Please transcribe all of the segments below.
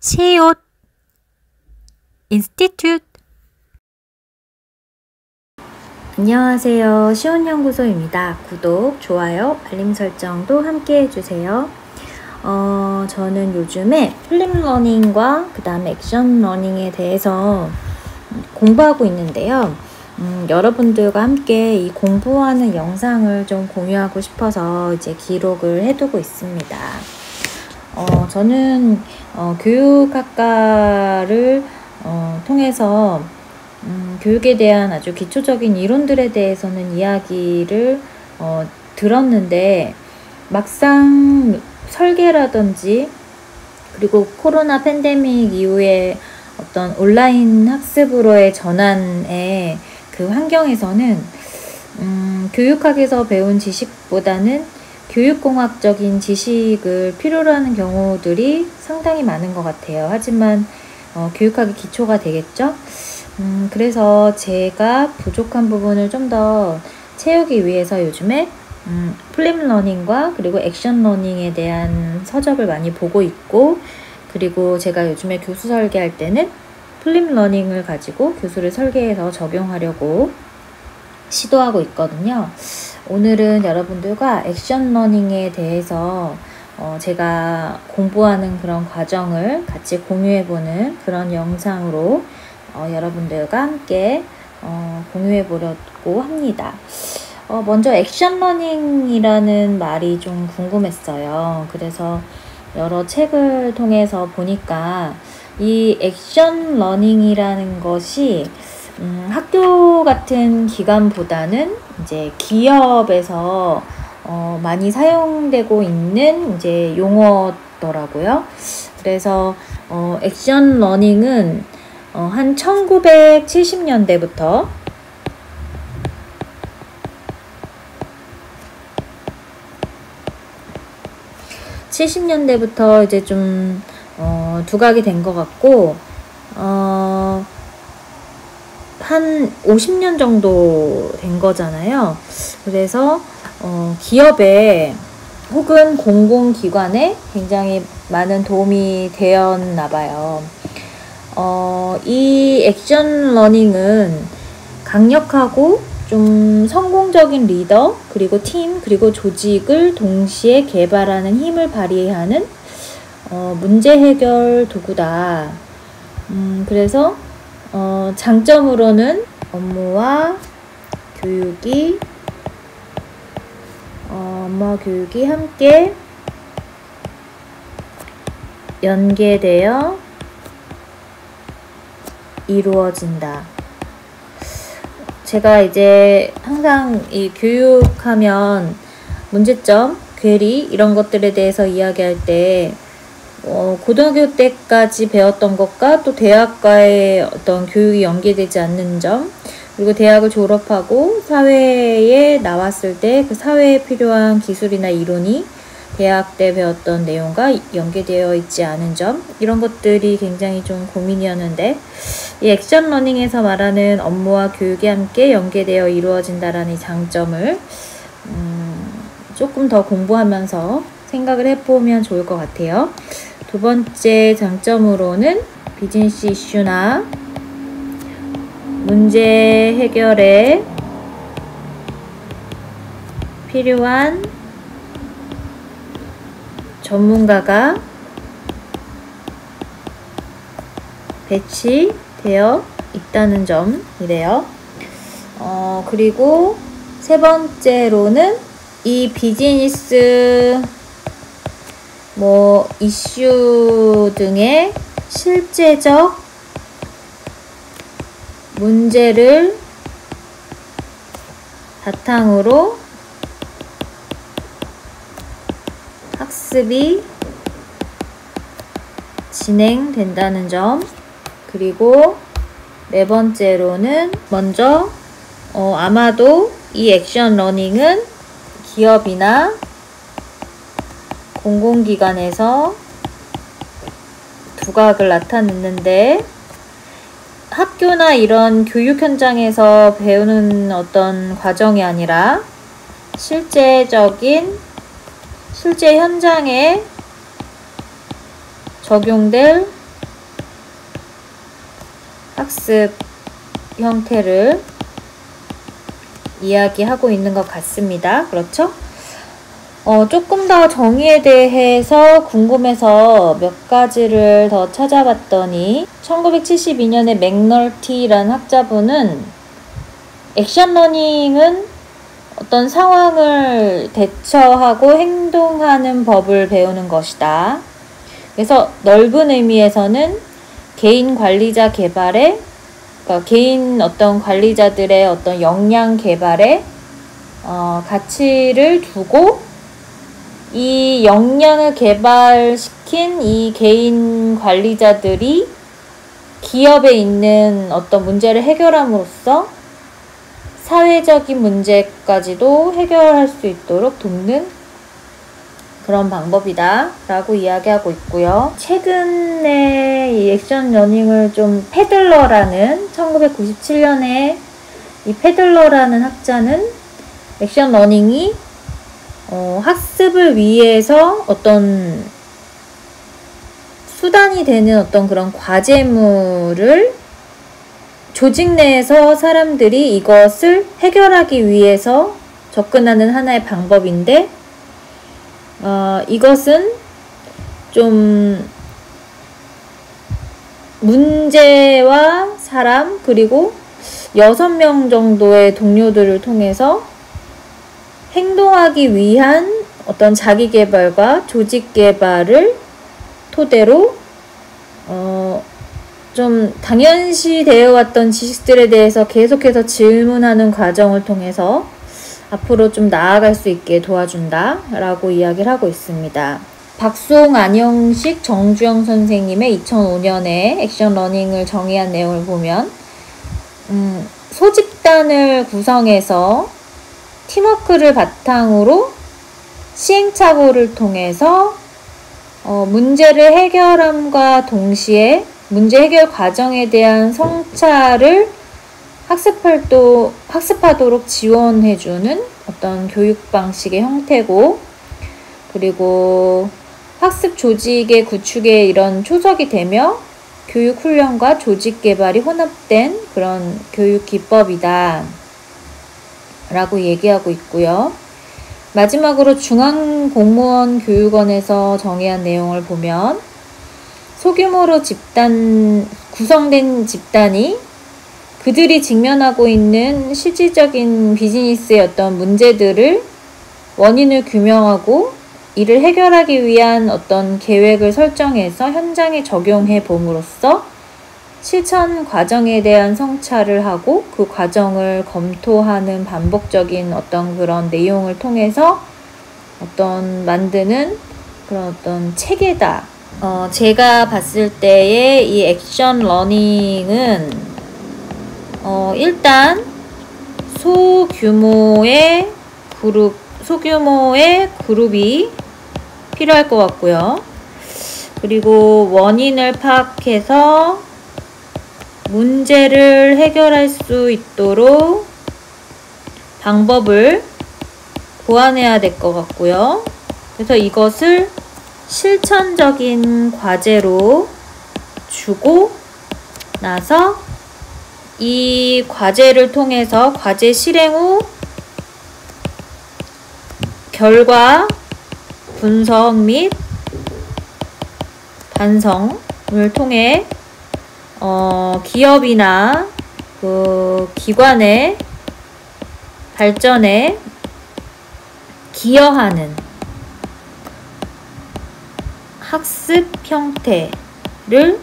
새옷 인스티튜트. 안녕하세요. 시온연구소입니다. 구독, 좋아요, 알림 설정도 함께 해주세요. 저는 요즘에 플립러닝과 그 다음에 액션러닝에 대해서 공부하고 있는데요. 여러분들과 함께 이 공부하는 영상을 좀 공유하고 싶어서 이제 기록을 해두고 있습니다. 저는 교육학과를 통해서 교육에 대한 아주 기초적인 이론들에 대해서는 이야기를 들었는데, 막상 설계라든지 그리고 코로나 팬데믹 이후에 어떤 온라인 학습으로의 전환의 그 환경에서는 교육학에서 배운 지식보다는 교육공학적인 지식을 필요로 하는 경우들이 상당히 많은 것 같아요. 하지만 교육학이 기초가 되겠죠? 그래서 제가 부족한 부분을 좀 더 채우기 위해서 요즘에 플립러닝과 그리고 액션러닝에 대한 서적을 많이 보고 있고, 그리고 제가 요즘에 교수 설계할 때는 플립러닝을 가지고 교수를 설계해서 적용하려고 시도하고 있거든요. 오늘은 여러분들과 액션러닝에 대해서 제가 공부하는 그런 과정을 같이 공유해보는 그런 영상으로 여러분들과 함께 공유해보려고 합니다. 먼저 액션러닝이라는 말이 좀 궁금했어요. 그래서 여러 책을 통해서 보니까 이 액션러닝이라는 것이 학교 같은 기관보다는 이제 기업에서 많이 사용되고 있는 이제 용어더라고요. 그래서 액션러닝은 한 1970년대부터 이제 좀 두각이 된 것 같고, 한 50년 정도 된 거잖아요. 그래서 기업에 혹은 공공기관에 굉장히 많은 도움이 되었나 봐요. 이 액션러닝은 강력하고 좀 성공적인 리더, 그리고 팀, 그리고 조직을 동시에 개발하는 힘을 발휘하는 문제 해결 도구다. 그래서 장점으로는 업무와 교육이 함께 연계되어 이루어진다. 제가 이제 항상 이 교육하면 문제점, 괴리 이런 것들에 대해서 이야기할 때 고등학교 때까지 배웠던 것과 또 대학과의 어떤 교육이 연계되지 않는 점, 그리고 대학을 졸업하고 사회에 나왔을 때 그 사회에 필요한 기술이나 이론이 대학 때 배웠던 내용과 연계되어 있지 않은 점, 이런 것들이 굉장히 좀 고민이었는데, 이 액션러닝에서 말하는 업무와 교육이 함께 연계되어 이루어진다라는 이 장점을 조금 더 공부하면서 생각을 해보면 좋을 것 같아요. 두 번째 장점으로는 비즈니스 이슈나 문제 해결에 필요한 전문가가 배치되어 있다는 점이래요. 그리고 세 번째로는 이 비즈니스 이슈 등의 실제적 문제를 바탕으로 학습이 진행된다는 점. 그리고 네 번째로는 먼저 아마도 이 액션러닝은 기업이나 공공기관에서 두각을 나타냈는데, 학교나 이런 교육 현장에서 배우는 어떤 과정이 아니라 실제 현장에 적용될 학습 형태를 이야기하고 있는 것 같습니다. 그렇죠? 조금 더 정의에 대해서 궁금해서 몇 가지를 더 찾아봤더니 1972년에 맥널티라는 학자분은 액션 러닝은 어떤 상황을 대처하고 행동하는 법을 배우는 것이다. 그래서 넓은 의미에서는 개인 관리자 개발에, 그러니까 개인 어떤 관리자들의 어떤 역량 개발에 가치를 두고 이 역량을 개발시킨 이 개인 관리자들이 기업에 있는 어떤 문제를 해결함으로써 사회적인 문제까지도 해결할 수 있도록 돕는 그런 방법이다 라고 이야기하고 있고요. 최근에 이 액션 러닝을 좀 패들러라는 1997년에 이 패들러라는 학자는 액션 러닝이 학습을 위해서 어떤 수단이 되는 어떤 그런 과제물을 조직 내에서 사람들이 이것을 해결하기 위해서 접근하는 하나의 방법인데, 이것은 좀 문제와 사람 그리고 6명 정도의 동료들을 통해서 행동하기 위한 어떤 자기 개발과 조직 개발을 토대로 좀 당연시 되어 왔던 지식들에 대해서 계속해서 질문하는 과정을 통해서 앞으로 좀 나아갈 수 있게 도와준다 라고 이야기를 하고 있습니다. 박수홍, 안영식, 정주영 선생님의 2005년에 액션 러닝을 정의한 내용을 보면 소집단을 구성해서 팀워크를 바탕으로 시행착오를 통해서 문제를 해결함과 동시에 문제 해결 과정에 대한 성찰을 학습하도록 지원해주는 어떤 교육 방식의 형태고, 그리고 학습 조직의 구축에 이런 초석이 되며 교육 훈련과 조직 개발이 혼합된 그런 교육 기법이다 라고 얘기하고 있고요. 마지막으로 중앙공무원교육원에서 정의한 내용을 보면 소규모로 구성된 집단이 그들이 직면하고 있는 실질적인 비즈니스의 어떤 문제들을 원인을 규명하고 이를 해결하기 위한 어떤 계획을 설정해서 현장에 적용해 봄으로써 실천 과정에 대한 성찰을 하고 그 과정을 검토하는 반복적인 어떤 그런 내용을 통해서 만드는 그런 어떤 체계다. 제가 봤을 때의 이 액션 러닝은 일단 소규모의 그룹이 필요할 것 같고요. 그리고 원인을 파악해서 문제를 해결할 수 있도록 방법을 고안해야 될 것 같고요. 그래서 이것을 실천적인 과제로 주고 나서 이 과제를 통해서 과제 실행 후 결과 분석 및 반성을 통해 기업이나 그 기관의 발전에 기여하는 학습 형태를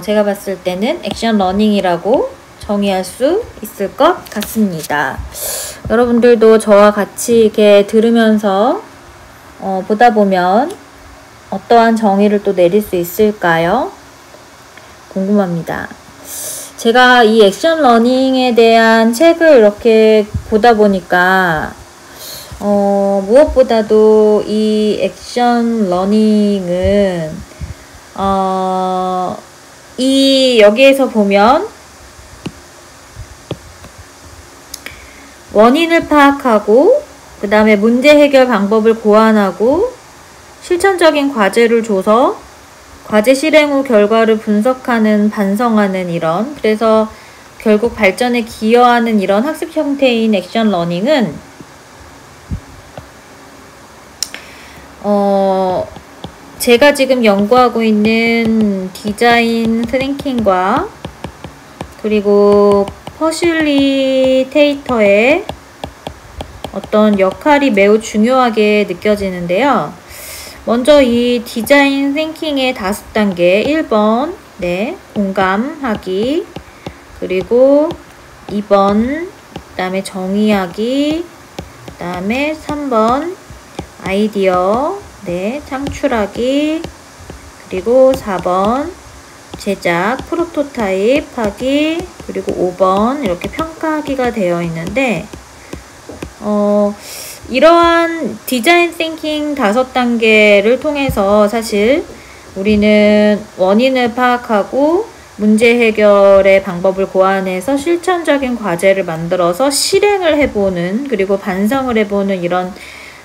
제가 봤을 때는 액션 러닝이라고 정의할 수 있을 것 같습니다. 여러분들도 저와 같이 이렇게 들으면서 보다 보면 어떠한 정의를 또 내릴 수 있을까요? 궁금합니다. 제가 이 액션 러닝에 대한 책을 이렇게 보다 보니까 무엇보다도 이 액션 러닝은 여기에서 보면 원인을 파악하고 그 다음에 문제 해결 방법을 고안하고 실천적인 과제를 줘서 과제 실행 후 결과를 분석하는, 반성하는 이런, 그래서 결국 발전에 기여하는 이런 학습 형태인 액션 러닝은 제가 지금 연구하고 있는 디자인 थिं킹과 그리고 퍼실리테이터의 어떤 역할이 매우 중요하게 느껴지는데요. 먼저 이 디자인 띵킹의 5단계 1번 공감하기, 그리고 2번 그 다음에 정의하기, 그 다음에 3번 아이디어 창출하기, 그리고 4번 제작 프로토타입 하기, 그리고 5번 이렇게 평가하기가 되어 있는데 이러한 디자인 띵킹 5단계를 통해서 사실 우리는 원인을 파악하고 문제 해결의 방법을 고안해서 실천적인 과제를 만들어서 실행을 해보는, 그리고 반성을 해보는 이런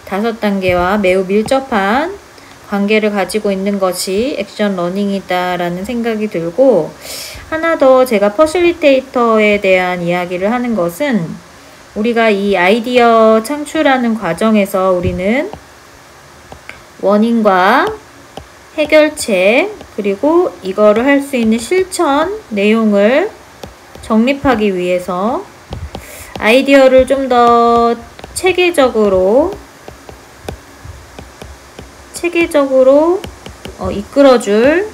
5단계와 매우 밀접한 관계를 가지고 있는 것이 액션 러닝이다라는 생각이 들고, 하나 더 제가 퍼실리테이터에 대한 이야기를 하는 것은 우리가 이 아이디어 창출하는 과정에서 우리는 원인과 해결책, 그리고 이거를 할 수 있는 실천 내용을 정립하기 위해서 아이디어를 좀 더 체계적으로 이끌어줄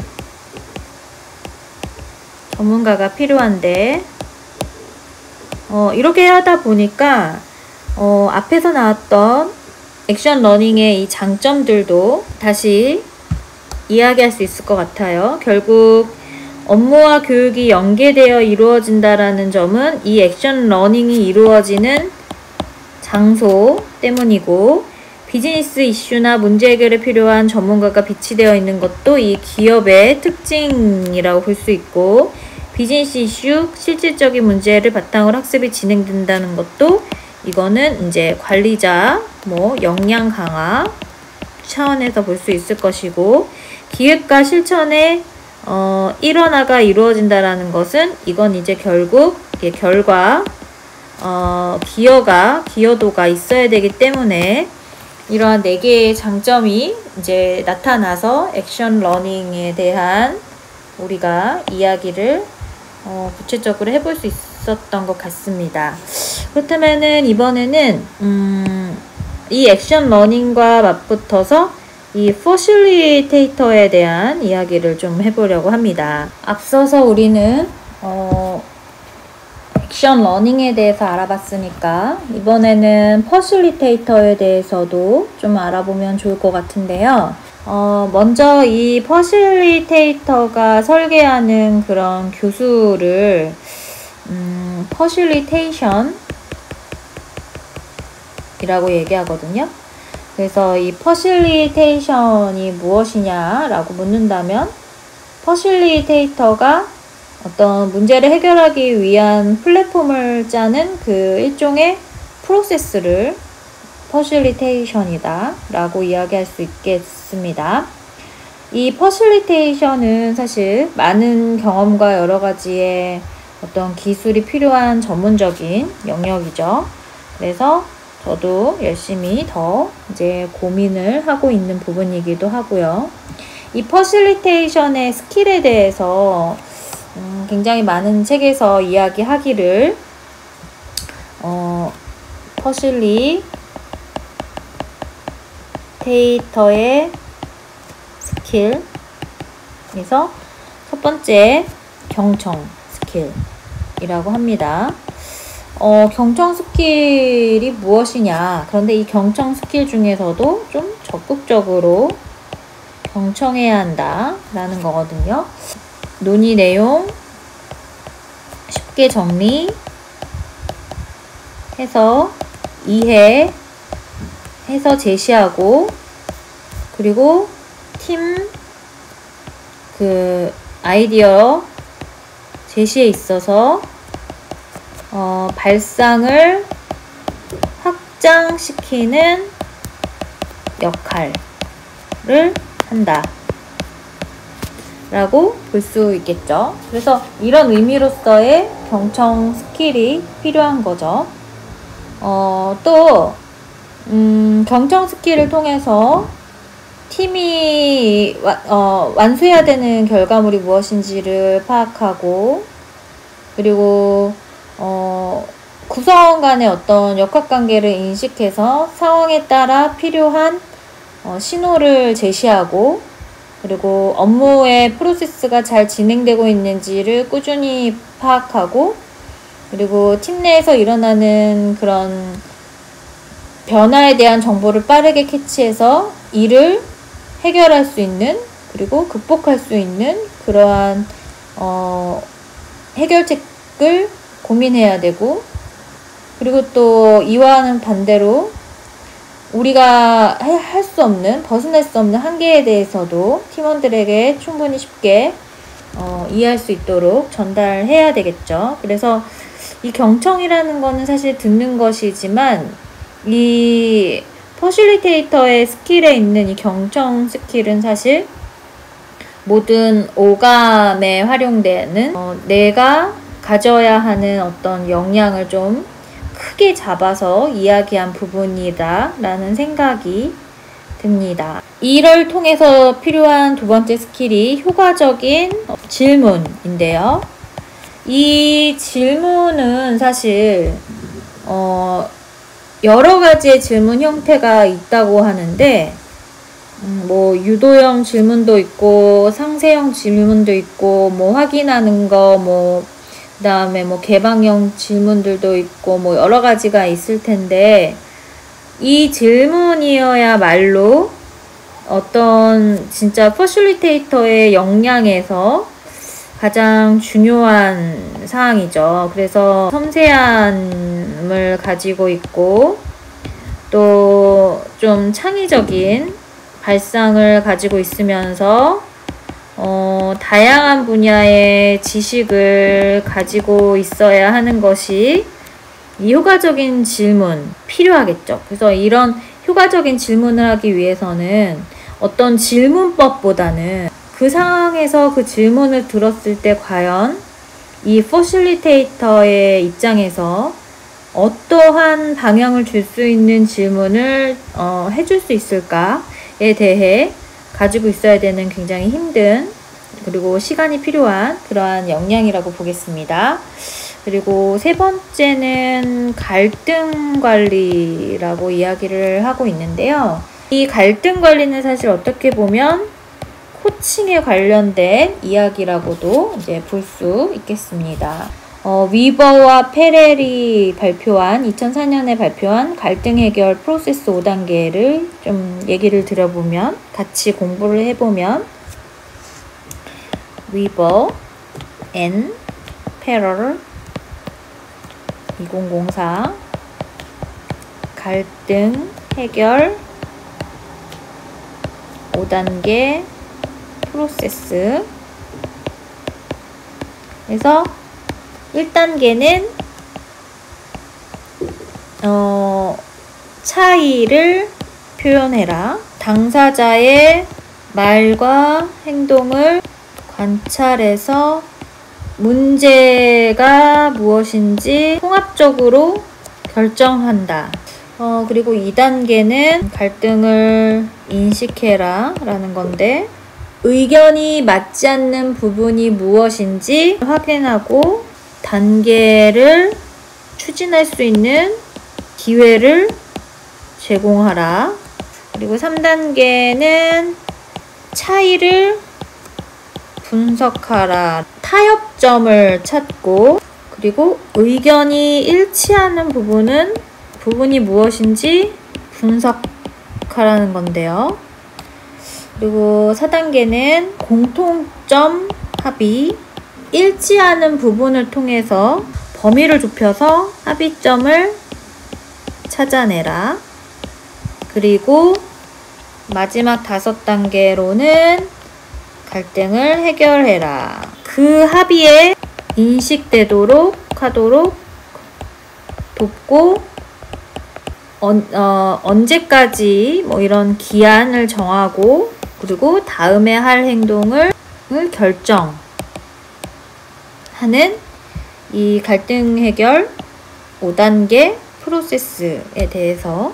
전문가가 필요한데, 이렇게 하다 보니까 앞에서 나왔던 액션 러닝의 이 장점들도 다시 이야기할 수 있을 것 같아요. 결국 업무와 교육이 연계되어 이루어진다라는 점은 이 액션 러닝이 이루어지는 장소 때문이고, 비즈니스 이슈나 문제 해결에 필요한 전문가가 비치되어 있는 것도 이 기업의 특징이라고 볼 수 있고, 비즈니스 이슈, 실질적인 문제를 바탕으로 학습이 진행된다는 것도 이거는 이제 관리자, 역량 강화 차원에서 볼 수 있을 것이고, 기획과 실천의 일원화가 이루어진다라는 것은 이건 이제 결국 결과, 기여도가 있어야 되기 때문에 이러한 4개의 장점이 이제 나타나서 액션 러닝에 대한 우리가 이야기를 구체적으로 해볼 수 있었던 것 같습니다. 그렇다면은 이번에는 이 액션 러닝과 맞붙어서 이 퍼실리테이터에 대한 이야기를 좀 해보려고 합니다. 앞서서 우리는 액션 러닝에 대해서 알아봤으니까 이번에는 퍼실리테이터에 대해서도 좀 알아보면 좋을 것 같은데요. 먼저 이 퍼실리테이터가 설계하는 그런 교수를 퍼실리테이션 이라고 얘기하거든요. 그래서 이 퍼실리테이션이 무엇이냐라고 묻는다면, 퍼실리테이터가 어떤 문제를 해결하기 위한 플랫폼을 짜는 그 일종의 프로세스를 퍼실리테이션이다 라고 이야기할 수 있겠습니다. 이 퍼실리테이션은 사실 많은 경험과 여러 가지의 어떤 기술이 필요한 전문적인 영역이죠. 그래서 저도 열심히 더 이제 고민을 하고 있는 부분이기도 하고요. 이 퍼실리테이션의 스킬에 대해서 굉장히 많은 책에서 이야기하기를 퍼실리테이터의 스킬, 그래서 첫 번째 경청 스킬이라고 합니다. 경청 스킬이 무엇이냐? 그런데 이 경청 스킬 중에서도 좀 적극적으로 경청해야 한다라는 거거든요. 논의 내용 쉽게 정리해서 이해해서 제시하고, 그리고 팀 아이디어 제시에 있어서 발상을 확장시키는 역할을 한다 라고 볼 수 있겠죠. 그래서 이런 의미로서의 경청 스킬이 필요한 거죠. 또 경청 스킬을 통해서 팀이 완수해야 되는 결과물이 무엇인지를 파악하고, 그리고 구성원 간의 어떤 역학관계를 인식해서 상황에 따라 필요한 신호를 제시하고, 그리고 업무의 프로세스가 잘 진행되고 있는지를 꾸준히 파악하고, 그리고 팀 내에서 일어나는 그런 변화에 대한 정보를 빠르게 캐치해서 이를 해결할 수 있는, 그리고 극복할 수 있는 그러한 해결책을 고민해야 되고, 그리고 또 이와는 반대로 우리가 할 수 없는, 벗어날 수 없는 한계에 대해서도 팀원들에게 충분히 쉽게 이해할 수 있도록 전달해야 되겠죠. 그래서 이 경청이라는 거는 사실 듣는 것이지만, 이 퍼실리테이터의 스킬에 있는 이 경청 스킬은 사실 모든 오감에 활용되는 내가 가져야 하는 어떤 역량을 좀 크게 잡아서 이야기한 부분이다 라는 생각이 듭니다. 이를 통해서 필요한 두 번째 스킬이 효과적인 질문인데요. 이 질문은 사실 여러 가지의 질문 형태가 있다고 하는데, 뭐 유도형 질문도 있고 상세형 질문도 있고, 뭐 확인하는 거, 뭐 그다음에 뭐 개방형 질문들도 있고, 뭐 여러 가지가 있을 텐데, 이 질문이어야말로 어떤 진짜 퍼실리테이터의 역량에서 가장 중요한 사항이죠. 그래서 섬세함을 가지고 있고, 또 좀 창의적인 발상을 가지고 있으면서 다양한 분야의 지식을 가지고 있어야 하는 것이 이 효과적인 질문 필요하겠죠. 그래서 이런 효과적인 질문을 하기 위해서는 어떤 질문법보다는 그 상황에서 그 질문을 들었을 때 과연 이 퍼실리테이터의 입장에서 어떠한 방향을 줄 수 있는 질문을 해줄 수 있을까에 대해 가지고 있어야 되는 굉장히 힘든, 그리고 시간이 필요한 그러한 역량이라고 보겠습니다. 그리고 세 번째는 갈등 관리라고 이야기를 하고 있는데요. 이 갈등 관리는 사실 어떻게 보면 코칭에 관련된 이야기라고도 이제 볼 수 있겠습니다. 위버와 페렐이 2004년에 발표한 갈등 해결 프로세스 5단계를 좀 얘기를 들어보면, 같이 공부를 해보면, 위버 앤 페렐 2004 갈등 해결 5단계 프로세스. 그래서 1단계는 차이를 표현해라. 당사자의 말과 행동을 관찰해서 문제가 무엇인지 통합적으로 결정한다. 그리고 2단계는 갈등을 인식해라 라는 건데, 의견이 맞지 않는 부분이 무엇인지 확인하고 단계를 추진할 수 있는 기회를 제공하라. 그리고 3단계는 차이를 분석하라. 타협점을 찾고, 그리고 의견이 일치하는 부분이 무엇인지 분석하라는 건데요. 그리고 4단계는 공통점 합의. 일치하는 부분을 통해서 범위를 좁혀서 합의점을 찾아내라. 그리고 마지막 5단계로는 갈등을 해결해라. 그 합의에 인식되도록 하도록 돕고, 언제까지 뭐 이런 기한을 정하고, 그리고 다음에 할 행동을 결정하는 이 갈등 해결 5단계 프로세스에 대해서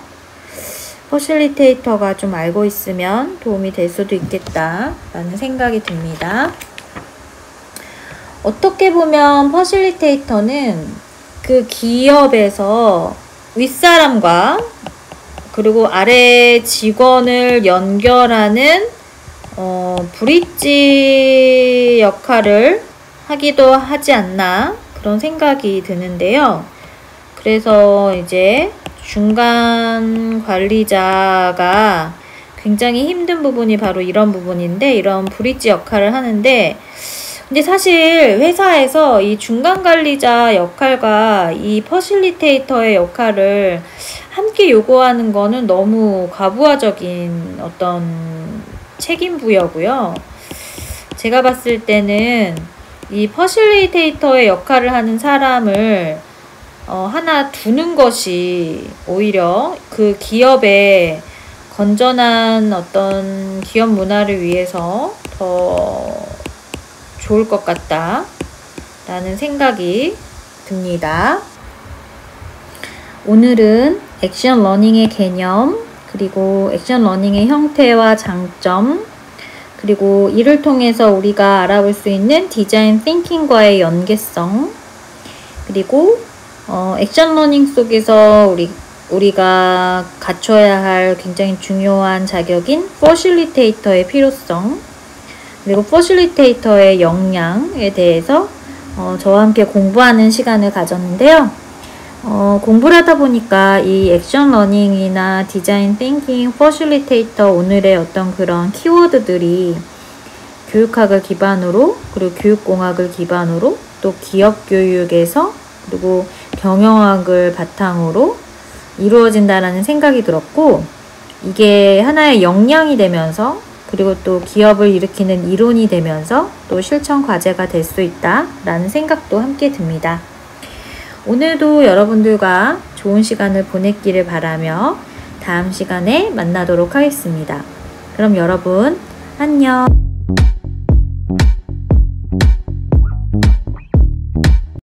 퍼실리테이터가 좀 알고 있으면 도움이 될 수도 있겠다 라는 생각이 듭니다. 어떻게 보면 퍼실리테이터는 그 기업에서 윗사람과 그리고 아래 직원을 연결하는 브릿지 역할을 하기도 하지 않나 그런 생각이 드는데요. 그래서 이제 중간 관리자가 굉장히 힘든 부분이 바로 이런 부분인데, 이런 브릿지 역할을 하는데, 근데 사실 회사에서 이 중간 관리자 역할과 이 퍼실리테이터의 역할을 함께 요구하는 거는 너무 과부하적인 어떤 책임 부여고요. 제가 봤을 때는 이 퍼실리테이터의 역할을 하는 사람을 하나 두는 것이 오히려 그 기업의 건전한 어떤 기업 문화를 위해서 더 좋을 것 같다 라는 생각이 듭니다. 오늘은 액션 러닝의 개념, 그리고 액션 러닝의 형태와 장점, 그리고 이를 통해서 우리가 알아볼 수 있는 디자인 띵킹과의 연계성, 그리고 액션 러닝 속에서 우리가 갖춰야 할 굉장히 중요한 자격인 퍼실리테이터의 필요성, 그리고 퍼실리테이터의 역량에 대해서 저와 함께 공부하는 시간을 가졌는데요. 공부를 하다 보니까 이 액션 러닝이나 디자인 띵킹, 퍼실리테이터 오늘의 어떤 그런 키워드들이 교육학을 기반으로, 그리고 교육공학을 기반으로, 또 기업 교육에서, 그리고 경영학을 바탕으로 이루어진다라는 생각이 들었고, 이게 하나의 역량이 되면서, 그리고 또 기업을 일으키는 이론이 되면서 또 실천 과제가 될 수 있다라는 생각도 함께 듭니다. 오늘도 여러분들과 좋은 시간을 보냈기를 바라며 다음 시간에 만나도록 하겠습니다. 그럼 여러분, 안녕!